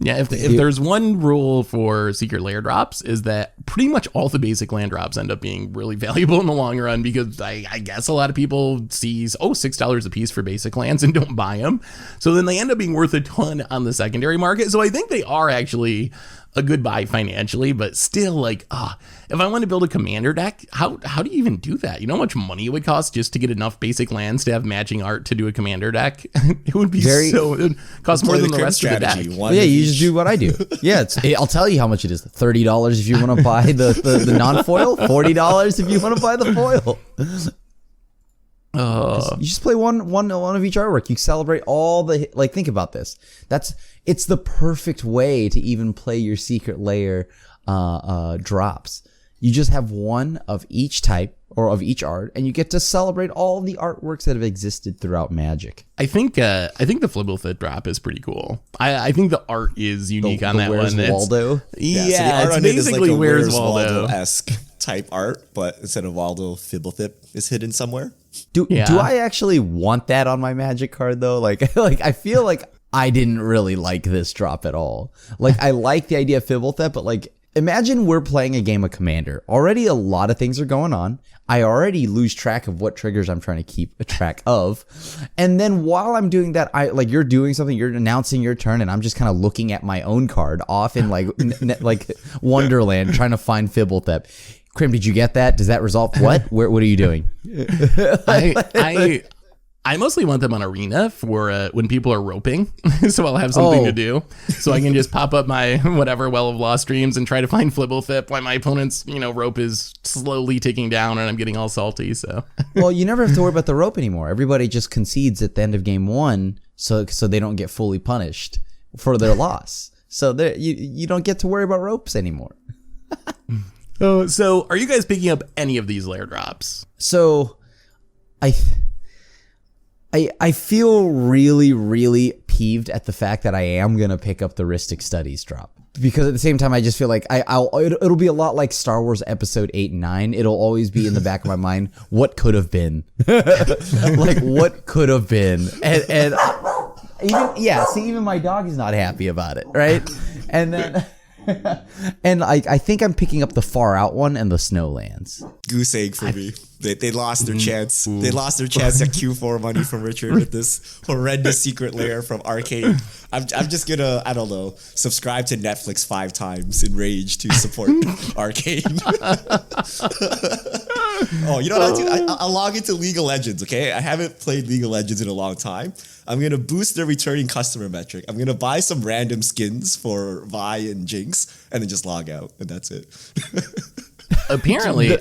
Yeah, if there's one rule for Secret Lair drops is that pretty much all the basic land drops end up being really valuable in the long run, because I guess a lot of people sees, $6 a piece for basic lands and don't buy them. So then they end up being worth a ton on the secondary market. So I think they are actually a good buy financially, but still like, if I want to build a commander deck, how do you even do that? You know how much money it would cost just to get enough basic lands to have matching art to do a commander deck? It would be it would cost more than the rest of the deck. Yeah, you just do what I do. Yeah, I'll tell you how much it is. $30 if you want to buy the non-foil, $40 if you want to buy the foil. You just play one of each artwork. You celebrate all the, like, think about this. It's the perfect way to even play your Secret Lair drops. You just have one of each type or of each art, and you get to celebrate all the artworks that have existed throughout Magic. I think the Flibblethit drop is pretty cool. I think the art is unique on that Where's one. Waldo? Yeah, so the art it's on it is basically like a Where's Waldo esque type art, but instead of Waldo, Flibblethit is hidden somewhere. Do I actually want that on my Magic card though? Like I feel like I didn't really like this drop at all. Like I like the idea of Flibblethit, but like imagine we're playing a game of Commander. Already a lot of things are going on. I already lose track of what triggers I'm trying to keep a track of. And then while I'm doing that, you're doing something, you're announcing your turn, and I'm just kind of looking at my own card off in like Wonderland trying to find Flibblethit. Krim, did you get that? Does that resolve what? What are you doing? I mostly want them on Arena for when people are roping, so I'll have something to do. So I can just pop up my whatever Well of Lost Dreams and try to find Flibblefip while my opponent's rope is slowly ticking down and I'm getting all salty. So well, you never have to worry about the rope anymore. Everybody just concedes at the end of game 1, so they don't get fully punished for their loss. So you don't get to worry about ropes anymore. So are you guys picking up any of these lair drops? So I feel really, really peeved at the fact that I am going to pick up the Ristic Studies drop. Because at the same time, I just feel like it'll be a lot like Star Wars Episode 8 and 9. It'll always be in the back of my mind, what could have been? Like, what could have been? And even my dog is not happy about it, right? And then... and I think I'm picking up the Far Out one and the Snowlands. Goose egg for me. They lost their chance. They lost their chance at Q4 money from Richard with this horrendous secret lair from Arcane. I'm just gonna, I don't know, subscribe to Netflix 5 times in rage to support Arcane. Oh, you know what I do? I'll log into League of Legends, okay? I haven't played League of Legends in a long time. I'm going to boost their returning customer metric. I'm going to buy some random skins for Vi and Jinx and then just log out. And that's it. Apparently,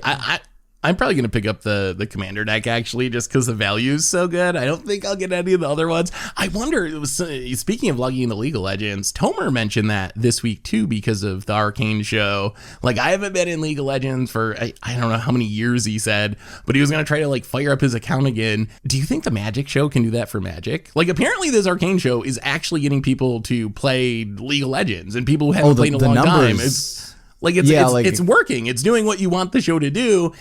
I'm probably going to pick up the Commander deck, actually, just because the value is so good. I don't think I'll get any of the other ones. I wonder, speaking of logging into League of Legends, Tomer mentioned that this week, too, because of the Arcane show. Like, I haven't been in League of Legends for, I don't know how many years, he said, but he was going to try to, like, fire up his account again. Do you think the Magic show can do that for Magic? Like, apparently this Arcane show is actually getting people to play League of Legends, and people who haven't played in a long time. It's working. It's doing what you want the show to do.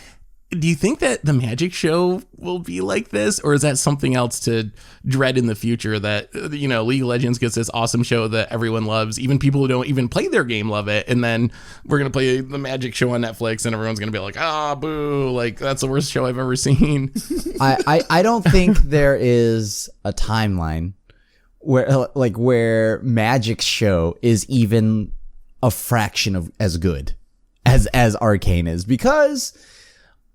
Do you think that the Magic show will be like this, or is that something else to dread in the future, that, League of Legends gets this awesome show that everyone loves, even people who don't even play their game love it, and then we're going to play the Magic show on Netflix and everyone's going to be like, boo, like, that's the worst show I've ever seen. I don't think there is a timeline where Magic's show is even a fraction of as good as Arcane is, because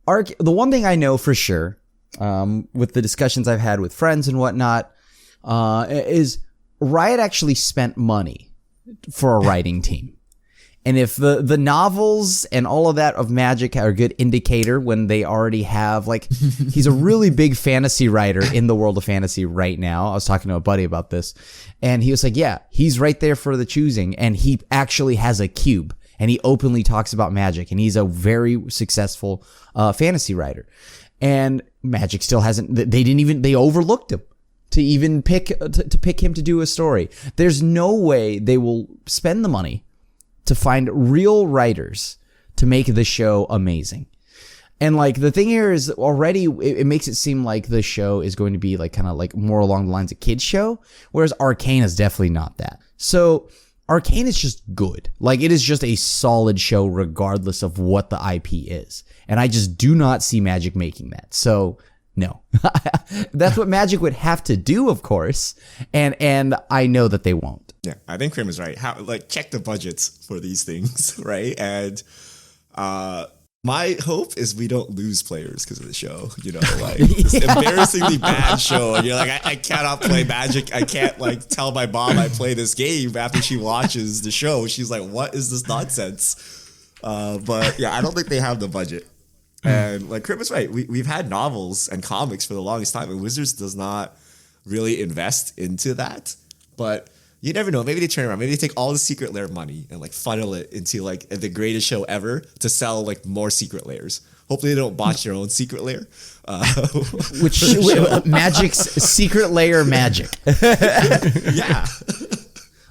the one thing I know for sure, with the discussions I've had with friends and whatnot, is Riot actually spent money for a writing team. And if the novels and all of that of Magic are a good indicator when they already have, like, he's a really big fantasy writer in the world of fantasy right now. I was talking to a buddy about this, and he was like, yeah, he's right there for the choosing, and he actually has a cube. And he openly talks about Magic, and he's a very successful fantasy writer. And Magic still hasn't. They overlooked him to even pick him to do a story. There's no way they will spend the money to find real writers to make the show amazing. And like the thing here is already it makes it seem like the show is going to be like kind of like more along the lines of kids show, whereas Arcane is definitely not that. So Arcane is just good. Like, it is just a solid show regardless of what the IP is. And I just do not see Magic making that. So, no. That's what Magic would have to do, of course. And I know that they won't. Yeah, I think Krim is right. Check the budgets for these things, right? And my hope is we don't lose players because of the show, this embarrassingly bad show. And you're like, I cannot play Magic. I can't tell my mom I play this game after she watches the show. She's like, what is this nonsense? But yeah, I don't think they have the budget. And like Krim is right. We've had novels and comics for the longest time, and Wizards does not really invest into that. But you never know. Maybe they turn around. Maybe they take all the Secret Lair money and funnel it into the greatest show ever to sell more Secret Lairs. Hopefully they don't botch their own Secret Lair. Which Magic's Secret Lair Magic. Yeah.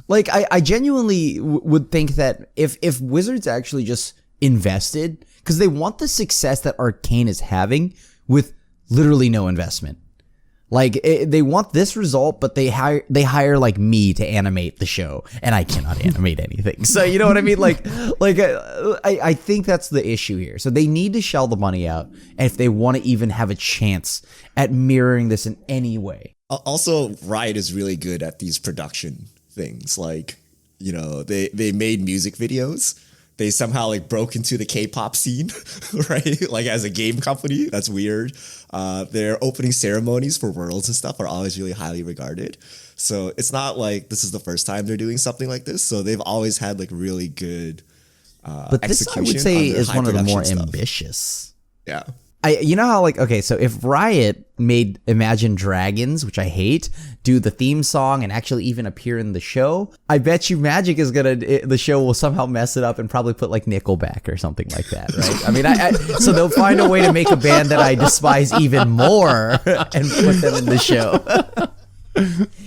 I genuinely would think that if Wizards actually just invested, because they want the success that Arcane is having with literally no investment. They want this result, but they hire like me to animate the show, and I cannot animate anything. So you know what I mean? I think that's the issue here. So they need to shell the money out, and if they want to even have a chance at mirroring this in any way. Also, Riot is really good at these production things. They made music videos they somehow like broke into the K-pop scene, right? Like as a game company, that's weird. Their opening ceremonies for Worlds and stuff are always really highly regarded. So it's not like this is the first time they're doing something like this. So they've always had like really good but this I would say is one of the more ambitious. Yeah. You know how like, okay, so if Riot made Imagine Dragons, which I hate, do the theme song and actually even appear in the show, I bet you Magic is the show will somehow mess it up and probably put like Nickelback or something like that, right? I mean, so they'll find a way to make a band that I despise even more and put them in the show.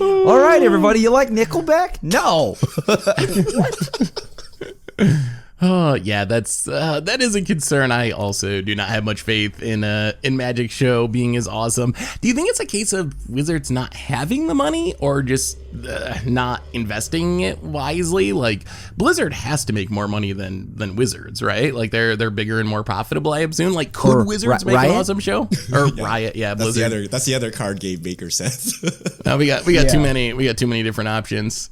All right, everybody, you like Nickelback? No. What? Oh yeah, that is a concern. I also do not have much faith in Magic show being as awesome. Do you think it's a case of Wizards not having the money or just not investing it wisely? Like Blizzard has to make more money than Wizards, right? Like they're bigger and more profitable, I assume. Like could Wizards make an awesome show? Or yeah, Riot, yeah, Blizzard. That's the other card game maker says. No, we got too many different options.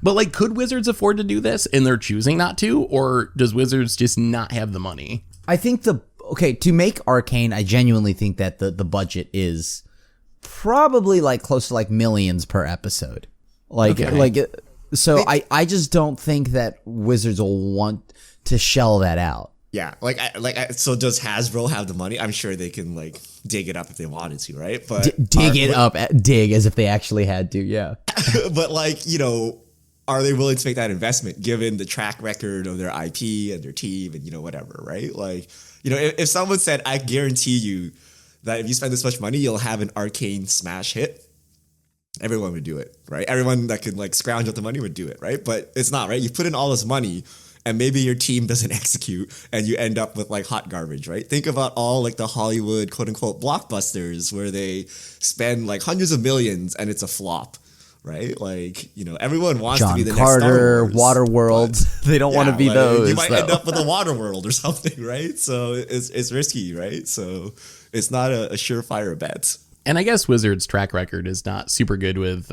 But like could Wizards afford to do this and they're choosing not to, or does Wizards just not have the money? I think to make Arcane, I genuinely think that the budget is probably like close to like millions per episode. So I just don't think that Wizards will want to shell that out. Yeah, so does Hasbro have the money? I'm sure they can like dig it up if they wanted to, right? But dig as if they actually had to, yeah. But like, you know, are they willing to make that investment given the track record of their IP and their team and, you know, whatever, right? Like, you know, if someone said, I guarantee you that if you spend this much money, you'll have an Arcane smash hit, everyone would do it, right? Everyone that could like scrounge up the money would do it, right? But it's not, right? You put in all this money and maybe your team doesn't execute and you end up with like hot garbage, right? Think about all like the Hollywood quote unquote blockbusters where they spend like hundreds of millions and it's a flop. Right, like, you know, everyone wants to be the Carter, next Star Wars, Waterworld. They don't want to be those. You might end up with a Waterworld or something, right? So it's risky, right? So it's not a surefire bet. And I guess Wizards' track record is not super good with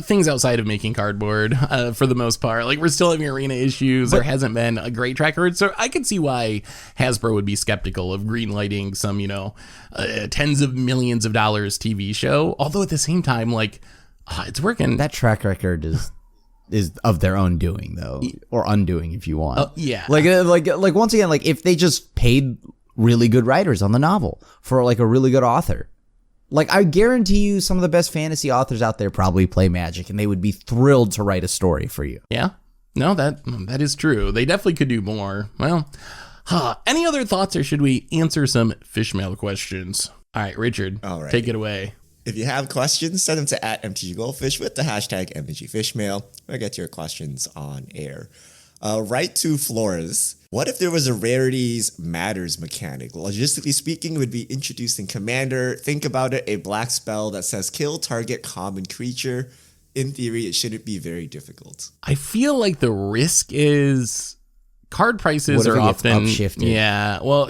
things outside of making cardboard for the most part. Like we're still having arena issues. There hasn't been a great track record, so I could see why Hasbro would be skeptical of greenlighting some, you know, tens of millions of dollars TV show. Although at the same time, like. It's working. That track record is of their own doing, though, or undoing, if you want. Yeah. Like once again, like if they just paid really good writers on the novel for like a really good author, like I guarantee you, some of the best fantasy authors out there probably play Magic, and they would be thrilled to write a story for you. Yeah. No, that is true. They definitely could do more. Well, any other thoughts, or should we answer some fish mail questions? All right, Richard, take it away. If you have questions, send them to @MTGGoldfish with the hashtag MTGFishmail. We'll get to your questions on air. Right to Flores. What if there was a Rarities Matters mechanic? Logistically speaking, it would be introduced in Commander. Think about it, a black spell that says kill target common creature. In theory, it shouldn't be very difficult. I feel like the risk is card prices are often upshifted. Yeah, well...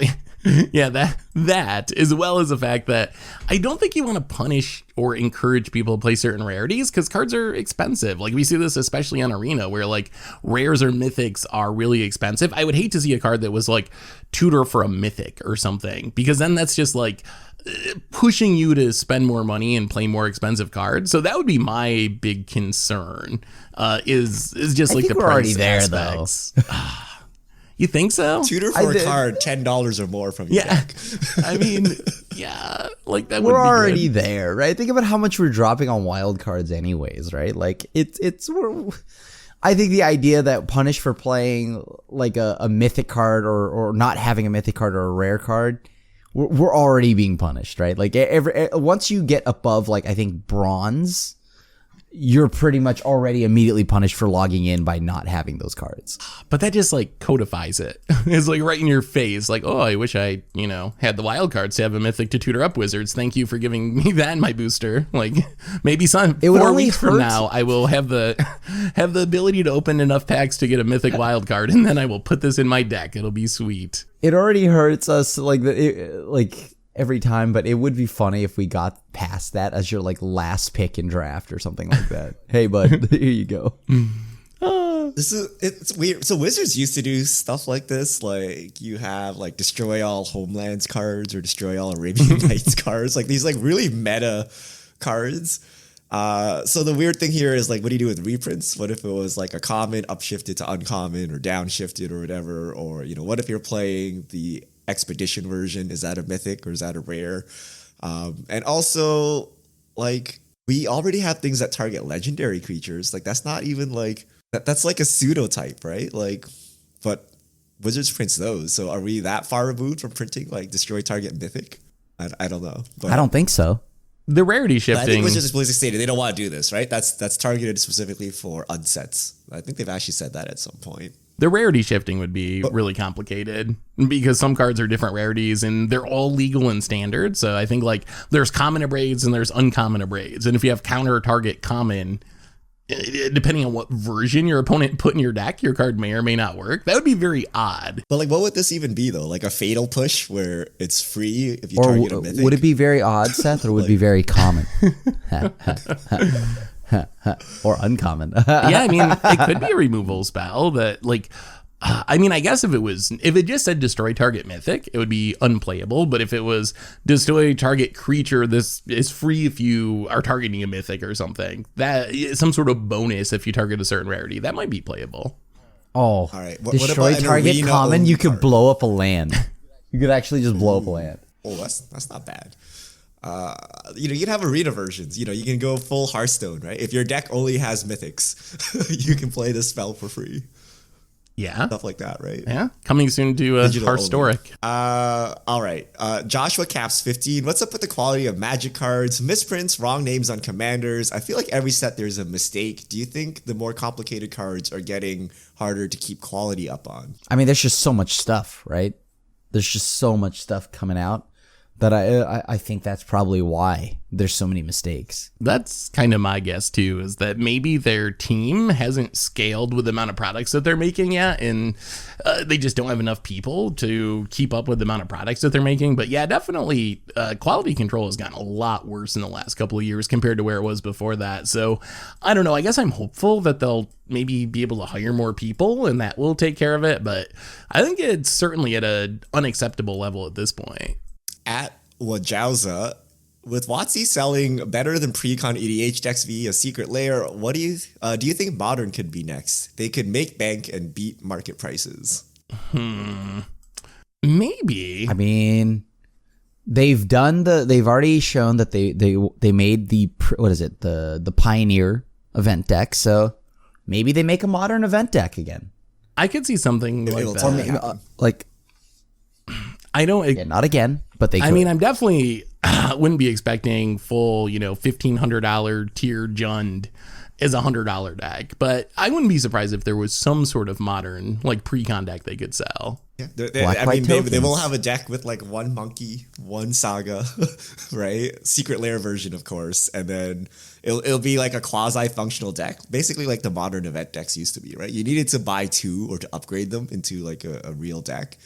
Yeah, that as well as the fact that I don't think you want to punish or encourage people to play certain rarities because cards are expensive. Like we see this especially on Arena where like rares or mythics are really expensive. I would hate to see a card that was like tutor for a mythic or something, because then that's just like pushing you to spend more money and play more expensive cards. So that would be my big concern. Is just like the price already there aspects. Though. You think so? Tutor for a card, $10 or more from your deck. I mean, yeah, like that. We're already there, right? Think about how much we're dropping on wild cards, anyways, right? Like I think the idea that punish for playing like a mythic card or not having a mythic card or a rare card, we're already being punished, right? Like once you get above, like I think bronze, you're pretty much already immediately punished for logging in by not having those cards. But that just like codifies it. It's like right in your face. Like, oh, I wish I, you know, had the wild cards to have a mythic to tutor up wizards. Thank you for giving me that in my booster. Like maybe 4 weeks from now, I will have the ability to open enough packs to get a mythic wild card, and then I will put this in my deck. It'll be sweet. It already hurts us every time, but it would be funny if we got past that as your like last pick in draft or something like that. Hey bud, here you go. It's weird. So Wizards used to do stuff like this. Like you have like destroy all homelands cards or destroy all Arabian Nights cards. Like these like really meta cards. So the weird thing here is like, what do you do with reprints? What if it was like a common upshifted to uncommon or downshifted or whatever? Or, what if you're playing the expedition version? Is that a mythic or is that a rare? And also like we already have things that target legendary creatures. Like that's not even like, that's like a pseudo type, right? Like, but Wizards prints those. So are we that far removed from printing like destroy target mythic? I don't know. But I don't think so. The rarity shifting. I think Wizards explicitly stated they don't want to do this, right? That's targeted specifically for unsets. I think they've actually said that at some point. The rarity shifting would be really complicated because some cards are different rarities and they're all legal and standard. So I think like there's common abrades and there's uncommon abrades. And if you have counter target common, depending on what version your opponent put in your deck, your card may or may not work. That would be very odd. But like, what would this even be though? Like a fatal push where it's free if you target a mythic? Would it be very odd, Seth, or would it be very common? Or uncommon? Yeah, I mean, it could be a removal spell that like, I mean, I guess if it just said destroy target mythic, it would be unplayable. But if it was destroy target creature, this is free if you are targeting a mythic or something. That some sort of bonus if you target a certain rarity, that might be playable. Oh, all right. Destroy what target common. You could blow up a land. You could actually just blow up a land. Oh, that's not bad. You can have arena versions. You can go full Hearthstone, right? If your deck only has mythics, you can play this spell for free. Yeah. Stuff like that, right? Yeah. Coming soon to Hearthstoric. All right. Joshua Caps 15. What's up with the quality of Magic cards? Misprints, wrong names on commanders. I feel like every set there's a mistake. Do you think the more complicated cards are getting harder to keep quality up on? I mean, there's just so much stuff, right? There's just so much stuff coming out that I think that's probably why there's so many mistakes. That's kind of my guess too, is that maybe their team hasn't scaled with the amount of products that they're making yet, and they just don't have enough people to keep up with the amount of products that they're making. But yeah, definitely quality control has gotten a lot worse in the last couple of years compared to where it was before that. So I don't know. I guess I'm hopeful that they'll maybe be able to hire more people and that will take care of it. But I think it's certainly at an unacceptable level at this point. At Wajauza, with WotC selling better than pre-con EDH decks via Secret Lair, what do you think Modern could be next? They could make bank and beat market prices. Maybe. I mean, they've already shown that they made the Pioneer event deck, so maybe they make a Modern event deck again. I could see something like that. Or maybe, I don't. Not again, but they could. I mean, I'm definitely wouldn't be expecting full, $1,500 tier Jund as a $100 deck, but I wouldn't be surprised if there was some sort of modern pre-con deck they could sell. Yeah, they will have a deck with like one monkey, one saga, right? Secret Lair version, of course, and then it'll be like a quasi-functional deck, basically like the modern event decks used to be, right? You needed to buy two or to upgrade them into like a real deck.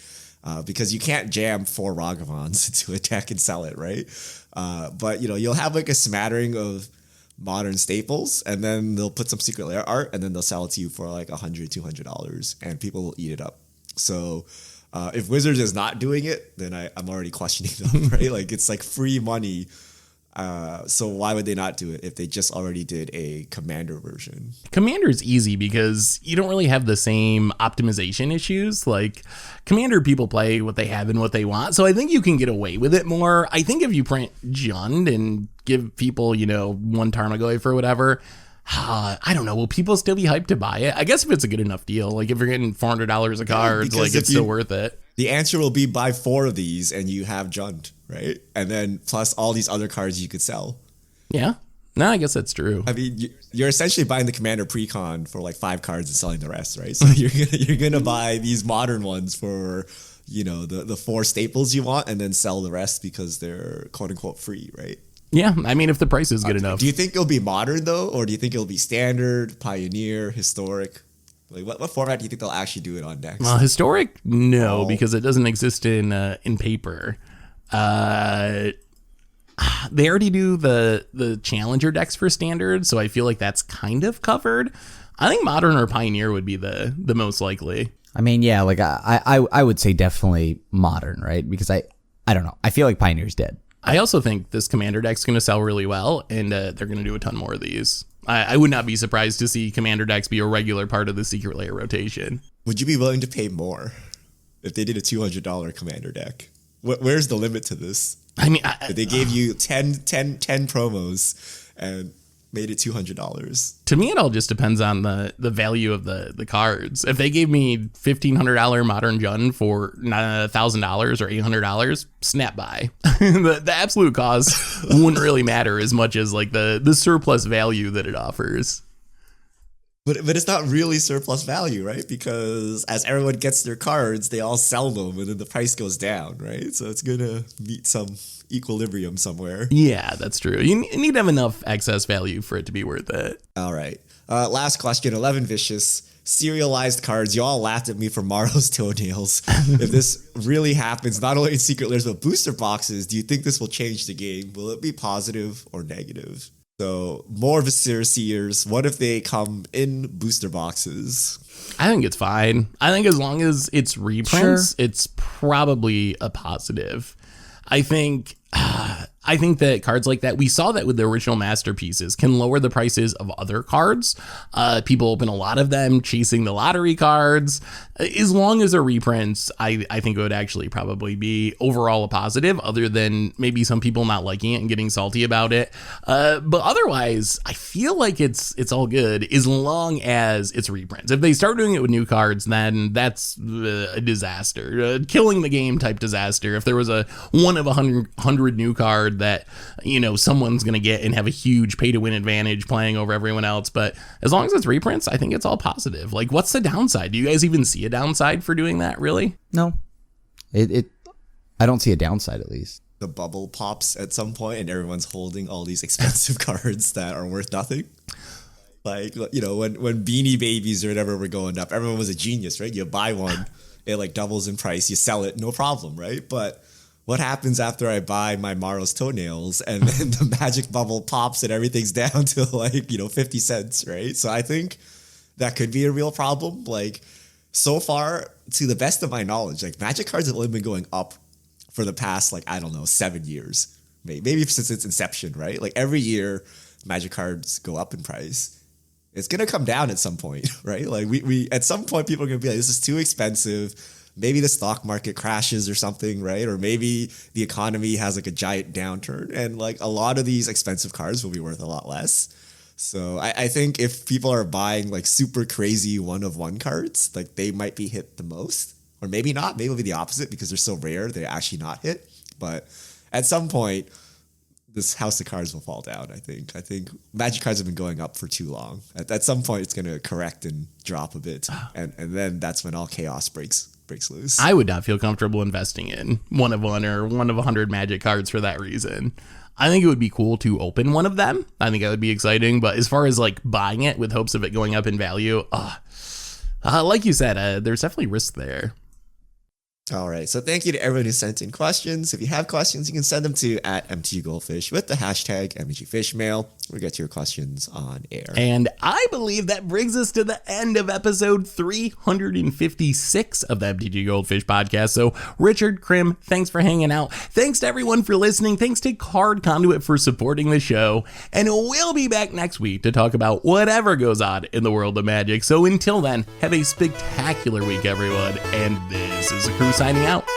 Because you can't jam 4 Ragavans into a deck and sell it, right? But you'll have like a smattering of modern staples, and then they'll put some Secret Lair art, and then they'll sell it to you for like $100-$200, and people will eat it up. So if Wizards is not doing it, then I'm already questioning them, right? Like it's like free money. So why would they not do it if they just already did a Commander version? Commander is easy because you don't really have the same optimization issues. Like Commander, people play what they have and what they want. So I think you can get away with it more. I think if you print Jund and give people, one Tarmogoyf or whatever, I don't know. Will people still be hyped to buy it? I guess if it's a good enough deal, like if you're getting $400 a card, it's still worth it. The answer will be buy 4 of these and you have Jund, right? And then plus all these other cards you could sell. Yeah. No, I guess that's true. I mean, you're essentially buying the Commander pre-con for like 5 cards and selling the rest, right? So you're gonna buy these modern ones for the 4 staples you want, and then sell the rest because they're quote unquote free, right? Yeah, I mean, if the price is good enough. Do you think it'll be modern though, or do you think it'll be standard, pioneer, historic? Like what format do you think they'll actually do it on next? Well, historic, no, because it doesn't exist in paper. they already do the challenger decks for standard, so I feel like that's kind of covered. I think modern or pioneer would be the most likely. I mean, yeah, like I would say definitely modern, right? Because I don't know. I feel like pioneer's dead. I also think this commander deck's going to sell really well, and they're going to do a ton more of these. I would not be surprised to see commander decks be a regular part of the Secret Lair rotation. Would you be willing to pay more if they did a $200 commander deck? Where's the limit to this? I mean, if they gave you 10 promos and made it $200. To me, it all just depends on the value of the cards. If they gave me $1,500 Modern Jund for $1,000 or $800, snap by. the absolute cost wouldn't really matter as much as like the surplus value that it offers. But it's not really surplus value, right? Because as everyone gets their cards, they all sell them, and then the price goes down, right? So it's gonna meet some equilibrium somewhere. Yeah, that's true. You need to have enough excess value for it to be worth it. All right. Last question, 11 Vicious. Serialized cards. You all laughed at me for Morrow's toenails. If this really happens, not only in Secret Lairs, but booster boxes, do you think this will change the game? Will it be positive or negative? So, more Viscera Seers, what if they come in booster boxes? I think it's fine. I think as long as it's reprints, Sure. it's probably a positive. I think that cards like that, we saw that with the original masterpieces, can lower the prices of other cards. People open a lot of them chasing the lottery cards. As long as they're reprints, I think it would actually probably be overall a positive, other than maybe some people not liking it and getting salty about it. But otherwise, I feel like it's all good as long as it's reprints. If they start doing it with new cards, then that's a disaster, killing the game type disaster. If there was a one of 100 new card that, you know, someone's going to get and have a huge pay to win advantage playing over everyone else. But as long as it's reprints, I think it's all positive. Like, what's the downside? Do you guys even see a downside for doing that, really? No, I don't see a downside, at least. The bubble pops at some point and everyone's holding all these expensive cards that are worth nothing. Like, you know, when Beanie Babies or whatever were going up, everyone was a genius, right? You buy one, it like doubles in price, you sell it, no problem, right? But what happens after I buy my Morrow's toenails and then the magic bubble pops and everything's down to like, you know, 50 cents, right? So I think that could be a real problem. Like, so far, to the best of my knowledge, like magic cards have only been going up for the past, like, I don't know, 7 years. Maybe since its inception, right? Like every year, magic cards go up in price. It's going to come down at some point, right? Like we at some point, people are going to be like, this is too expensive. Maybe the stock market crashes or something, right? Or maybe the economy has like a giant downturn and like a lot of these expensive cards will be worth a lot less. So I think if people are buying like super crazy one-of-one cards, like they might be hit the most. Or maybe not. Maybe it'll be the opposite because they're so rare, they're actually not hit. But at some point, this house of cards will fall down, I think. I think magic cards have been going up for too long. At some point, it's going to correct and drop a bit. And then that's when all chaos breaks loose. I would not feel comfortable investing in one of 100 magic cards for that reason. I think it would be cool to open one of them. I think that would be exciting. But as far as like buying it with hopes of it going up in value, like you said, there's definitely risk there. All right. So thank you to everyone who sent in questions. If you have questions, you can send them to @MTGGoldfish with the hashtag MTGFishmail. We'll get to your questions on air. And I believe that brings us to the end of episode 356 of the MTG Goldfish podcast. So Richard, Krim, thanks for hanging out. Thanks to everyone for listening. Thanks to Card Conduit for supporting the show. And we'll be back next week to talk about whatever goes on in the world of Magic. So until then, have a spectacular week, everyone. And this is a crew signing out.